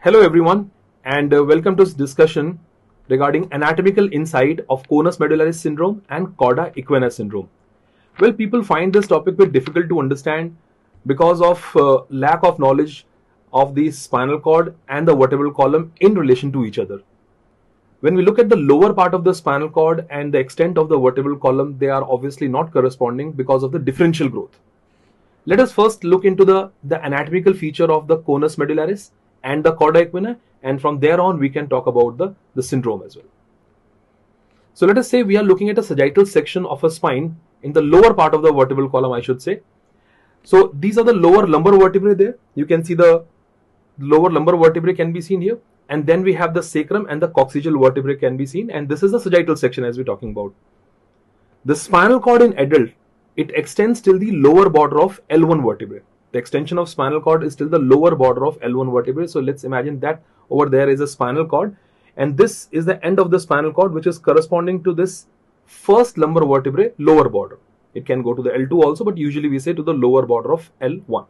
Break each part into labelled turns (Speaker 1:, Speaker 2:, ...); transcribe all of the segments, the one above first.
Speaker 1: Hello everyone, and welcome to this discussion regarding anatomical insight of Conus Medullaris syndrome and Cauda Equina syndrome. Well, people find this topic very difficult to understand because of lack of knowledge of the spinal cord and the vertebral column in relation to each other. When we look at the lower part of the spinal cord and the extent of the vertebral column, they are obviously not corresponding because of the differential growth. Let us first look into the anatomical feature of the Conus Medullaris and the Cauda Equina, and from there on we can talk about the syndrome as well. So let us say we are looking at a sagittal section of a spine in the lower part of the vertebral column, I should say. So these are the lower lumbar vertebrae there. You can see the lower lumbar vertebrae can be seen here, and then we have the sacrum and the coccygeal vertebrae can be seen, and this is the sagittal section as we're talking about. The spinal cord in adult, it extends till the lower border of L1 vertebrae. The extension of spinal cord is till the lower border of L1 vertebrae. So let's imagine that over there is a spinal cord, and this is the end of the spinal cord which is corresponding to this first lumbar vertebrae lower border. It can go to the L2 also, but usually we say to the lower border of L1.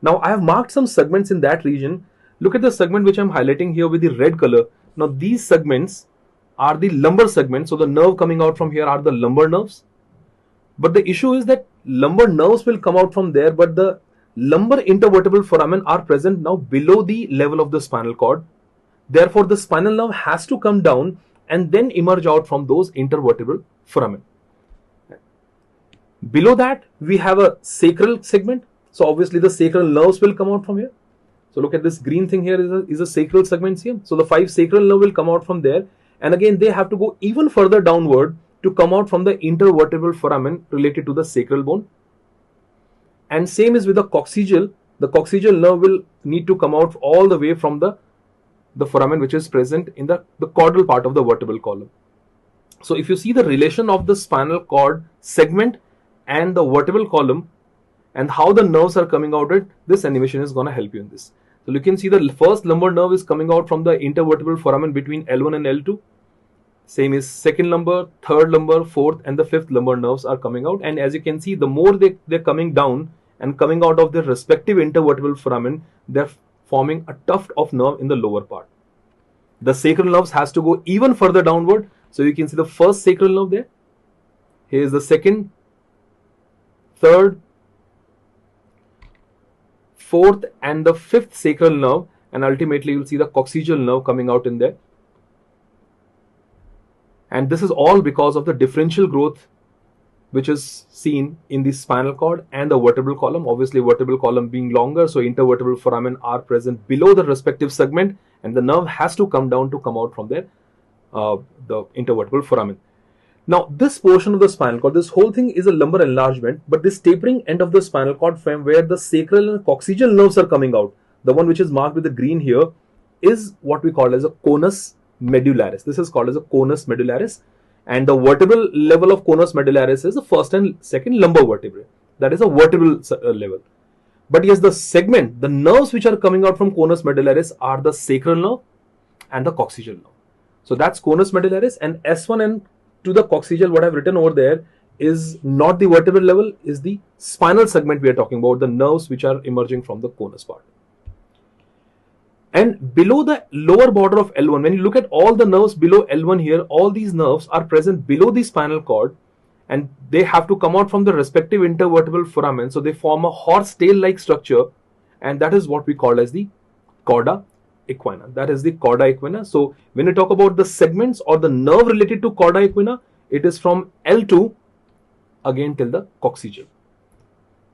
Speaker 1: Now I have marked some segments in that region. Look at the segment which I am highlighting here with the red color. Now these segments are the lumbar segments. So the nerve coming out from here are the lumbar nerves. But the issue is that lumbar nerves will come out from there, but the lumbar intervertebral foramen are present now below the level of the spinal cord. Therefore, the spinal nerve has to come down and then emerge out from those intervertebral foramen. Below that, we have a sacral segment. So obviously the sacral nerves will come out from here. So look at this green thing here is a sacral segment here. So the 5 sacral nerve will come out from there. And again, they have to go even further downward to come out from the intervertebral foramen related to the sacral bone. And same is with the coccygeal. The coccygeal nerve will need to come out all the way from the foramen which is present in the caudal part of the vertebral column. So if you see the relation of the spinal cord segment and the vertebral column and how the nerves are coming out, this animation is going to help you in this. So you can see the first lumbar nerve is coming out from the intervertebral foramen between L1 and L2. Same is second lumbar, third lumbar, fourth and the fifth lumbar nerves are coming out. And as you can see, the more they're coming down and coming out of their respective intervertebral foramen, they're forming a tuft of nerve in the lower part. The sacral nerves has to go even further downward. So you can see the first sacral nerve there. Here is the second, third, fourth and the fifth sacral nerve, and ultimately you'll see the coccygeal nerve coming out in there. And this is all because of the differential growth which is seen in the spinal cord and the vertebral column. Obviously vertebral column being longer, so intervertebral foramen are present below the respective segment, and the nerve has to come down to come out from there, the intervertebral foramen. Now this portion of the spinal cord, this whole thing is a lumbar enlargement, but this tapering end of the spinal cord from where the sacral and coccygeal nerves are coming out, the one which is marked with the green here, is what we call as a conus medullaris. This is called as a conus medullaris, and the vertebral level of conus medullaris is the first and second lumbar vertebrae. That is a vertebral level. But yes, the segment, the nerves which are coming out from conus medullaris are the sacral nerve and the coccygeal nerve. So that's conus medullaris, and S1 and to the coccygeal, what I've written over there is not the vertebral level, is the spinal segment we are talking about, the nerves which are emerging from the conus part. And below the lower border of L1, when you look at all the nerves below L1 here, all these nerves are present below the spinal cord, and they have to come out from the respective intervertebral foramen. So they form a horse tail-like structure, and that is what we call as the Cauda Equina. That is the Cauda Equina. So when you talk about the segments or the nerve related to Cauda Equina, it is from L2 again till the coccygeal.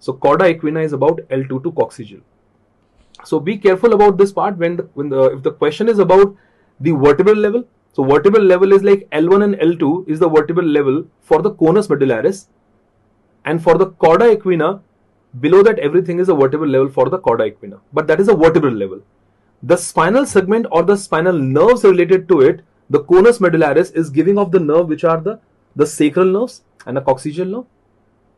Speaker 1: So Cauda Equina is about L2 to coccygeal. So be careful about this part if the question is about the vertebral level. So vertebral level is like L1 and L2 is the vertebral level for the conus medullaris, and for the Cauda Equina, below that everything is a vertebral level for the Cauda Equina. But that is a vertebral level. The spinal segment or the spinal nerves related to it, the conus medullaris is giving off the nerve which are the sacral nerves and the coccygeal nerve.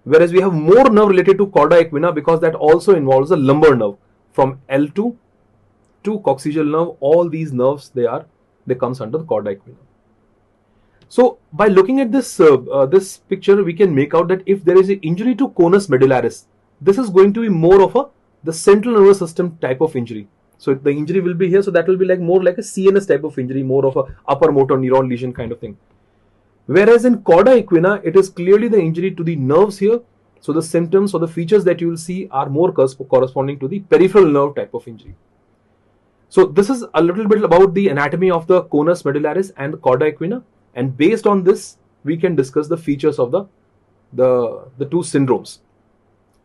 Speaker 1: Whereas we have more nerve related to Cauda Equina because that also involves a lumbar nerve. From L2 to coccygeal nerve, all these nerves, they comes under the Cauda Equina. So by looking at this this picture, we can make out that if there is an injury to conus medullaris, this is going to be more of the central nervous system type of injury. So the injury will be here. So that will be like more like a CNS type of injury, more of a upper motor neuron lesion kind of thing. Whereas in Cauda equina, it is clearly the injury to the nerves here. So the symptoms or the features that you will see are more corresponding to the peripheral nerve type of injury. So this is a little bit about the anatomy of the conus medullaris and Cauda equina, and based on this, we can discuss the features of the two syndromes.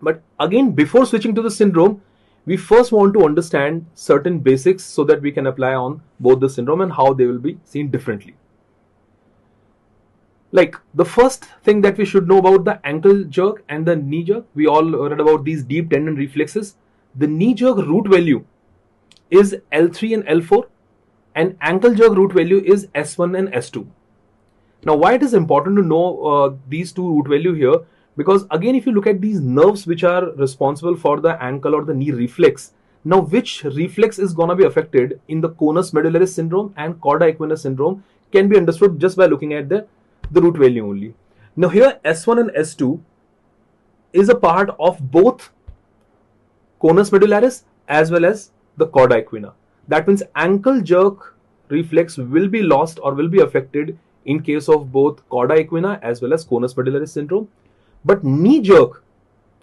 Speaker 1: But again, before switching to the syndrome, we first want to understand certain basics so that we can apply on both the syndrome and how they will be seen differently. Like the first thing that we should know about the ankle jerk and the knee jerk, we all read about these deep tendon reflexes. The knee jerk root value is L3 and L4, and ankle jerk root value is S1 and S2. Now, why it is important to know these two root value here? Because again, if you look at these nerves which are responsible for the ankle or the knee reflex, now which reflex is going to be affected in the conus medullaris syndrome and Cauda equina syndrome can be understood just by looking at the root value only. Now here S1 and S2 is a part of both conus medullaris as well as the Cauda equina. That means ankle jerk reflex will be lost or will be affected in case of both Cauda equina as well as conus medullaris syndrome. But knee jerk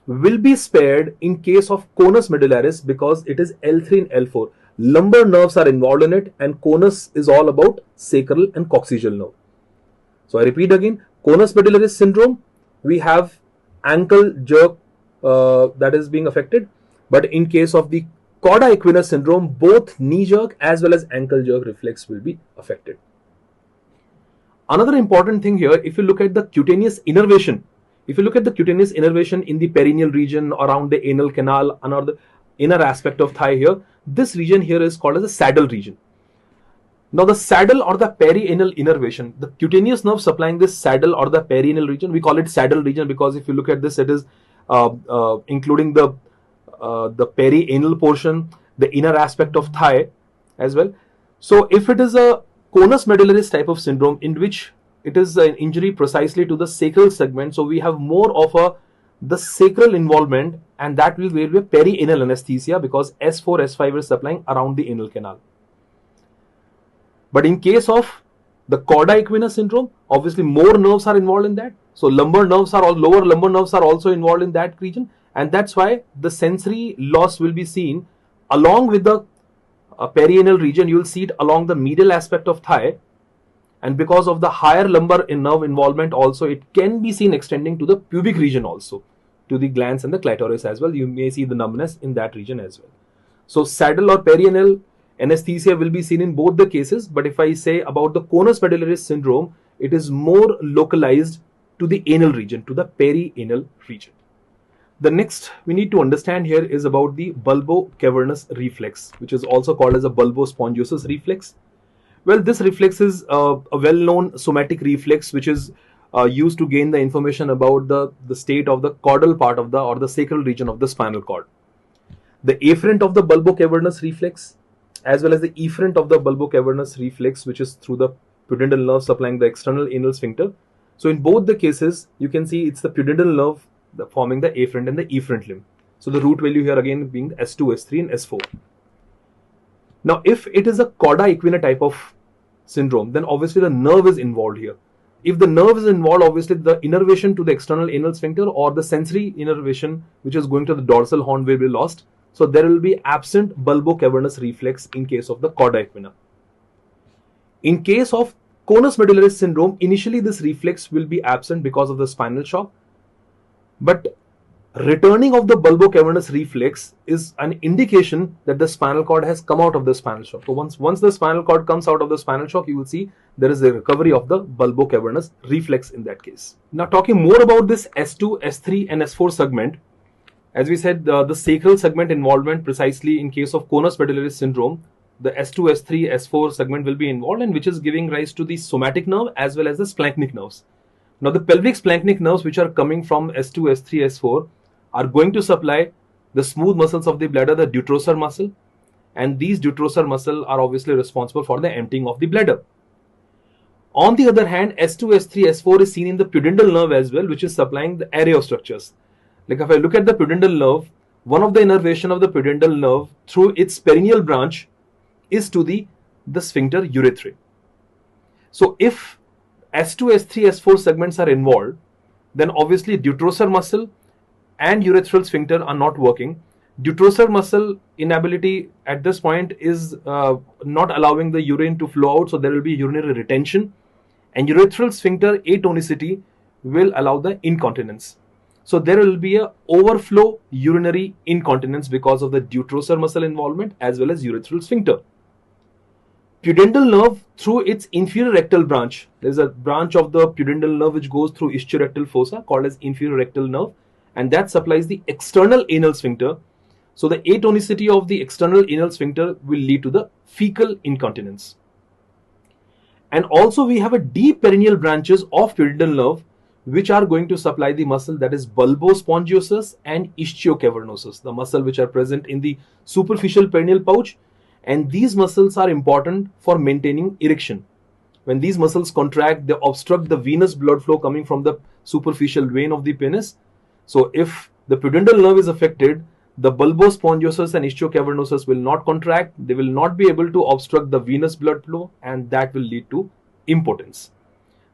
Speaker 1: will be spared in case of conus medullaris because it is L3 and L4. Lumbar nerves are involved in it, and conus is all about sacral and coccygeal nerve. So I repeat again, conus medullaris syndrome, we have ankle jerk that is being affected. But in case of the Cauda equina syndrome, both knee jerk as well as ankle jerk reflex will be affected. Another important thing here, if you look at the cutaneous innervation, if you look at the cutaneous innervation in the perineal region around the anal canal, another inner aspect of thigh here, this region here is called as the saddle region. Now the saddle or the perianal innervation, the cutaneous nerve supplying this saddle or the perianal region, we call it saddle region because if you look at this, it is including the perianal portion, the inner aspect of thigh as well. So if it is a conus medullaris type of syndrome in which it is an injury precisely to the sacral segment, so we have more of the sacral involvement, and that will be a perianal anesthesia because S4, S5 is supplying around the anal canal. But in case of the Cauda equina syndrome, obviously more nerves are involved in that. So lower lumbar nerves are also involved in that region, and that's why the sensory loss will be seen along with the perianal region. You will see it along the medial aspect of thigh, and because of the higher lumbar nerve involvement also, it can be seen extending to the pubic region also, to the glans and the clitoris as well. You may see the numbness in that region as well. So saddle or perianal anesthesia will be seen in both the cases, but if I say about the conus medullaris syndrome, it is more localized to the anal region, to the perianal region. The next we need to understand here is about the bulbocavernous reflex, which is also called as a bulbospongiosus reflex. Well, this reflex is a well-known somatic reflex which is used to gain the information about the state of the caudal part of or the sacral region of the spinal cord. The afferent of the bulbocavernous reflex as well as the efferent of the bulbocavernous reflex, which is through the pudendal nerve supplying the external anal sphincter. So in both the cases, you can see it's the pudendal nerve forming the afferent and the efferent limb. So the root value here again being S2, S3 and S4. Now if it is a Cauda equina type of syndrome, then obviously the nerve is involved here. If the nerve is involved, obviously the innervation to the external anal sphincter or the sensory innervation which is going to the dorsal horn will be lost. So there will be absent bulbocavernous reflex in case of the Cauda equina. In case of conus medullaris syndrome, initially this reflex will be absent because of the spinal shock, but returning of the bulbocavernous reflex is an indication that the spinal cord has come out of the spinal shock. So once the spinal cord comes out of the spinal shock, you will see there is a recovery of the bulbocavernous reflex in that case. Now talking more about this S2, S3 and S4 segment, as we said, the sacral segment involvement precisely in case of conus medullaris syndrome, the S2, S3, S4 segment will be involved, and which is giving rise to the somatic nerve as well as the splanchnic nerves. Now the pelvic splanchnic nerves which are coming from S2, S3, S4 are going to supply the smooth muscles of the bladder, the detrusor muscle, and these detrusor muscle are obviously responsible for the emptying of the bladder. On the other hand, S2, S3, S4 is seen in the pudendal nerve as well, which is supplying the area of structures. Like if I look at the pudendal nerve, one of the innervation of the pudendal nerve through its perineal branch is to the sphincter urethrae. So if S2, S3, S4 segments are involved, then obviously detrusor muscle and urethral sphincter are not working. Detrusor muscle inability at this point is not allowing the urine to flow out, so there will be urinary retention, and urethral sphincter atonicity will allow the incontinence. So there will be a overflow urinary incontinence because of the detrusor muscle involvement as well as urethral sphincter. Pudendal nerve through its inferior rectal branch, there is a branch of the pudendal nerve which goes through ischiorectal fossa called as inferior rectal nerve, and that supplies the external anal sphincter. So the atonicity of the external anal sphincter will lead to the fecal incontinence. And also we have a deep perineal branches of pudendal nerve which are going to supply the muscle, that is bulbospongiosus and ischiocavernosus, the muscle which are present in the superficial perineal pouch, and these muscles are important for maintaining erection. When these muscles contract, they obstruct the venous blood flow coming from the superficial vein of the penis. So if the pudendal nerve is affected, the bulbospongiosus and ischiocavernosus will not contract, they will not be able to obstruct the venous blood flow, and that will lead to impotence.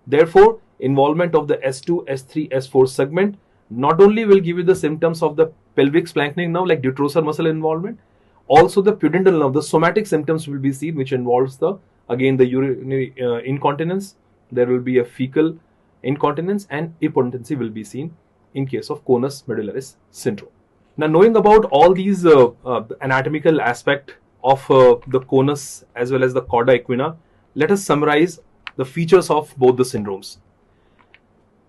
Speaker 1: Therefore, involvement of the S2, S3, S4 segment not only will give you the symptoms of the pelvic splanchnic nerve like detrusor muscle involvement, also the pudendal nerve, the somatic symptoms will be seen, which involves the urinary incontinence. There will be a fecal incontinence, and impotency will be seen in case of Conus medullaris syndrome. Now, knowing about all these anatomical aspect of the conus as well as the cauda equina, let us summarize the features of both the syndromes.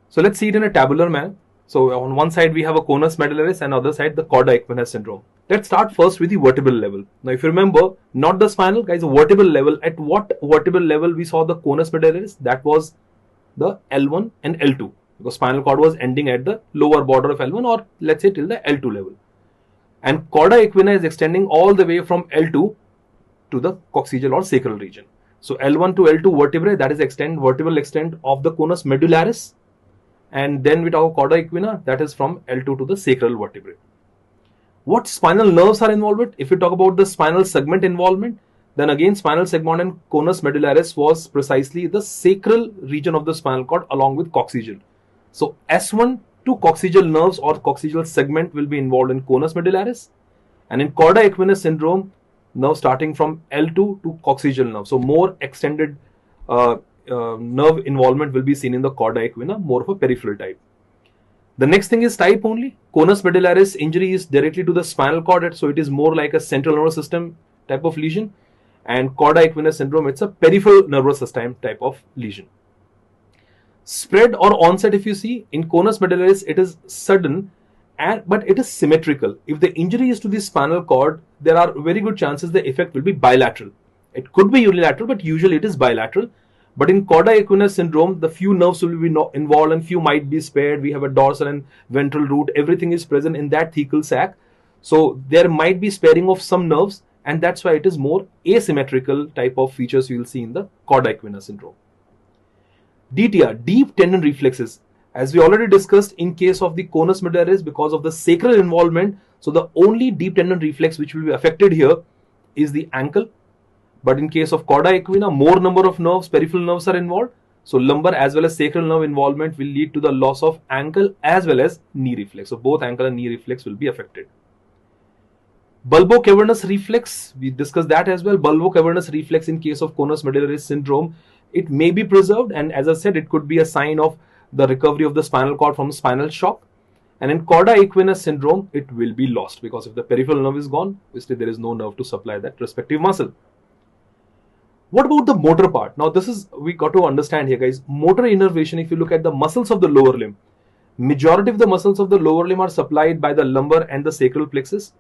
Speaker 1: So let's see it in a tabular manner. So on one side we have a conus medullaris and other side the cauda equina syndrome. Let's start first with the vertebral level. Now if you remember, not the spinal, guys, vertebral level. At what vertebral level we saw the conus medullaris? That was the L1 and L2, because spinal cord was ending at the lower border of L1, or let's say till the L2 level. And cauda equina is extending all the way from L2 to the coccygeal or sacral region. So L1 to L2 vertebrae, that is vertebral extent of the conus medullaris. And then we talk cauda equina, that is from L2 to the sacral vertebrae. What spinal nerves are involved with? If we talk about the spinal segment involvement, then again spinal segment and conus medullaris was precisely the sacral region of the spinal cord along with coccygeal. So S1 to coccygeal nerves or coccygeal segment will be involved in conus medullaris, and in cauda equina syndrome, nerve starting from L2 to coccygeal nerve. So more extended nerve involvement will be seen in the cauda equina, more of a peripheral type. The next thing is type only. Conus medullaris injury is directly to the spinal cord, so it is more like a central nervous system type of lesion, and cauda equina syndrome, it's a peripheral nervous system type of lesion. Spread or onset, if you see, in conus medullaris, it is sudden, but it is symmetrical. If the injury is to the spinal cord, there are very good chances the effect will be bilateral. It could be unilateral, but usually it is bilateral. But in cauda equina syndrome, the few nerves will be involved and few might be spared. We have a dorsal and ventral root. Everything is present in that thecal sac. So there might be sparing of some nerves, and that's why it is more asymmetrical type of features you will see in the cauda equina syndrome. DTR, deep tendon reflexes. As we already discussed, in case of the conus medullaris, because of the sacral involvement, so the only deep tendon reflex which will be affected here is the ankle. But in case of cauda equina, more number of nerves, peripheral nerves are involved. So lumbar as well as sacral nerve involvement will lead to the loss of ankle as well as knee reflex. So both ankle and knee reflex will be affected. Bulbocavernous reflex, we discussed that as well. Bulbocavernous reflex in case of conus medullaris syndrome, it may be preserved, and as I said, it could be a sign of the recovery of the spinal cord from spinal shock. And in cauda equina syndrome, it will be lost, because if the peripheral nerve is gone, obviously there is no nerve to supply that respective muscle. What about the motor part? Now this is, we got to understand here, guys. Motor innervation, if you look at the muscles of the lower limb, majority of the muscles of the lower limb are supplied by the lumbar and the sacral plexus.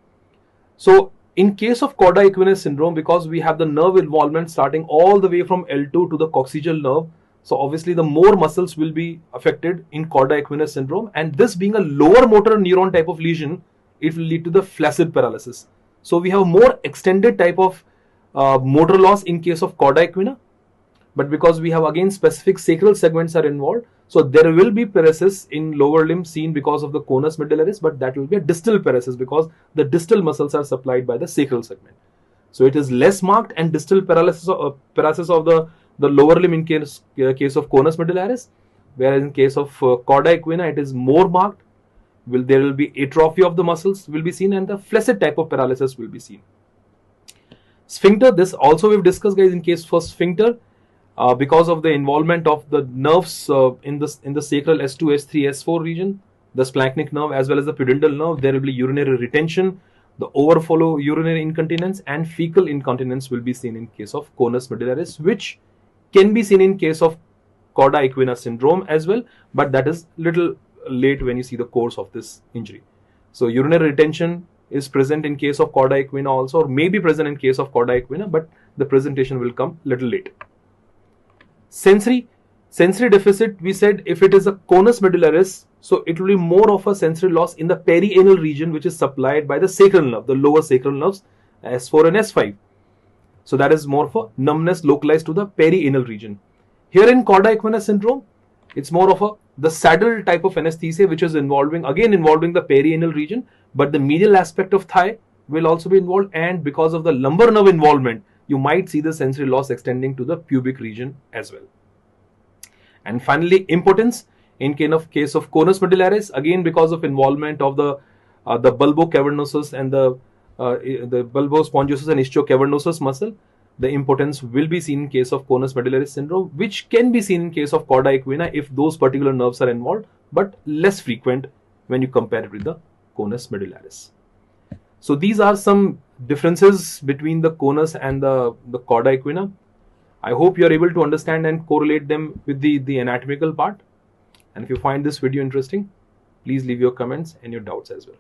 Speaker 1: So in case of cauda equina syndrome, because we have the nerve involvement starting all the way from L2 to the coccygeal nerve, so obviously the more muscles will be affected in cauda equina syndrome, and this being a lower motor neuron type of lesion, it will lead to the flaccid paralysis. So we have more extended type of motor loss in case of cauda equina, but because we have again specific sacral segments are involved, So there will be paresis in lower limb seen because of the conus medullaris, but that will be a distal paresis because the distal muscles are supplied by the sacral segment. So it is less marked and distal paralysis paresis of the lower limb in case of conus medullaris, whereas in case of cauda equina it is more marked. There will be atrophy of the muscles will be seen, and the flaccid type of paralysis will be seen. Sphincter, this also we've discussed, guys, in case for sphincter, because of the involvement of the nerves in the sacral S2, S3, S4 region, the splanchnic nerve as well as the pudendal nerve, there will be urinary retention, the overflow urinary incontinence, and fecal incontinence will be seen in case of conus medullaris, which can be seen in case of cauda equina syndrome as well, but that is little late when you see the course of this injury. So urinary retention is present in case of cauda equina also, or may be present in case of cauda equina, but the presentation will come little late. Sensory deficit, we said if it is a conus medullaris, so it will be more of a sensory loss in the perianal region, which is supplied by the sacral nerve, the lower sacral nerves S4 and S5. So that is more for numbness localized to the perianal region. Here in cauda equina syndrome, it's more of the saddle type of anesthesia, which is involving the perianal region, but the medial aspect of thigh will also be involved, and because of the lumbar nerve involvement, you might see the sensory loss extending to the pubic region as well. And finally, impotence in case of conus medullaris, again because of involvement of the bulbocavernosus and the bulbospongiosus and ischiocavernosus muscle, the impotence will be seen in case of conus medullaris syndrome, which can be seen in case of cauda equina if those particular nerves are involved, but less frequent when you compare it with the conus medullaris. So these are some differences between the conus and the cauda equina. I hope you are able to understand and correlate them with the anatomical part. And if you find this video interesting, please leave your comments and your doubts as well.